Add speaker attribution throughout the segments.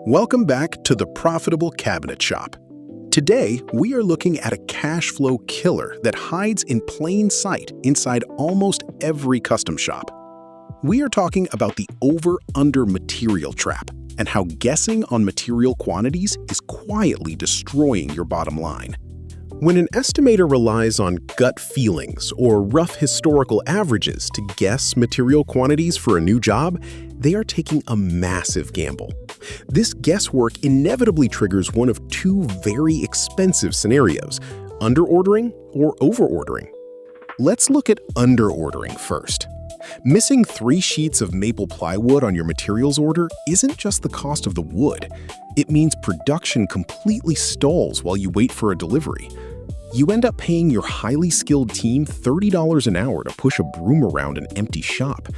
Speaker 1: Welcome back to the Profitable Cabinet Shop. Today, we are looking at a cash flow killer that hides in plain sight inside almost every custom shop. We are talking about the over-under material trap and how guessing on material quantities is quietly destroying your bottom line. When an estimator relies on gut feelings or rough historical averages to guess material quantities for a new job, they are taking a massive gamble. This guesswork inevitably triggers one of two very expensive scenarios: underordering or overordering. Let's look at underordering first. Missing 3 sheets of maple plywood on your materials order isn't just the cost of the wood. It means production completely stalls while you wait for a delivery. You end up paying your highly skilled team $30 an hour to push a broom around an empty shop.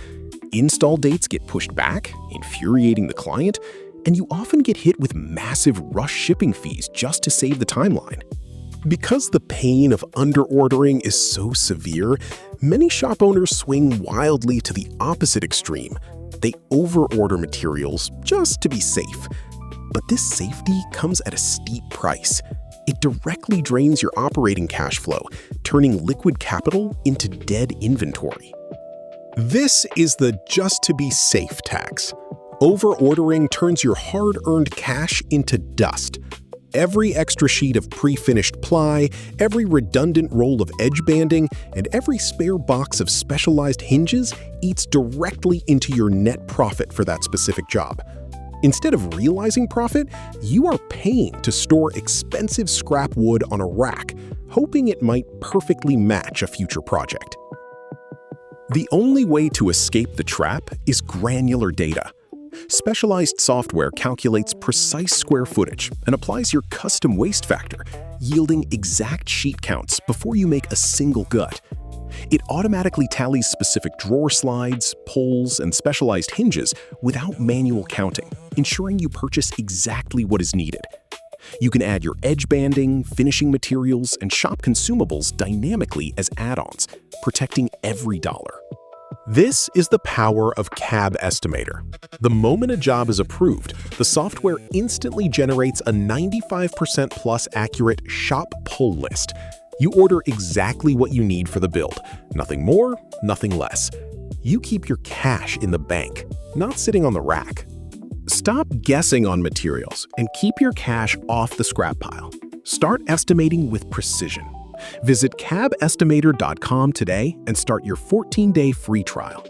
Speaker 1: Install dates get pushed back, infuriating the client, and you often get hit with massive rush shipping fees just to save the timeline. Because the pain of underordering is so severe, many shop owners swing wildly to the opposite extreme. They overorder materials just to be safe. But this safety comes at a steep price. It directly drains your operating cash flow, turning liquid capital into dead inventory. This is the just-to-be-safe tax. Overordering turns your hard-earned cash into dust. Every extra sheet of pre-finished ply, every redundant roll of edge banding, and every spare box of specialized hinges eats directly into your net profit for that specific job. Instead of realizing profit, you are paying to store expensive scrap wood on a rack, hoping it might perfectly match a future project. The only way to escape the trap is granular data. Specialized software calculates precise square footage and applies your custom waste factor, yielding exact sheet counts before you make a single gut. It automatically tallies specific drawer slides, pulls, and specialized hinges without manual counting, ensuring you purchase exactly what is needed. You can add your edge banding, finishing materials, and shop consumables dynamically as add-ons, protecting every dollar. This is the power of CabEstimator. The moment a job is approved, the software instantly generates a 95% plus accurate shop pull list. You order exactly what you need for the build. Nothing more, nothing less. You keep your cash in the bank, not sitting on the rack. Stop guessing on materials and keep your cash off the scrap pile. Start estimating with precision. Visit CabEstimator.com today and start your 14-day free trial.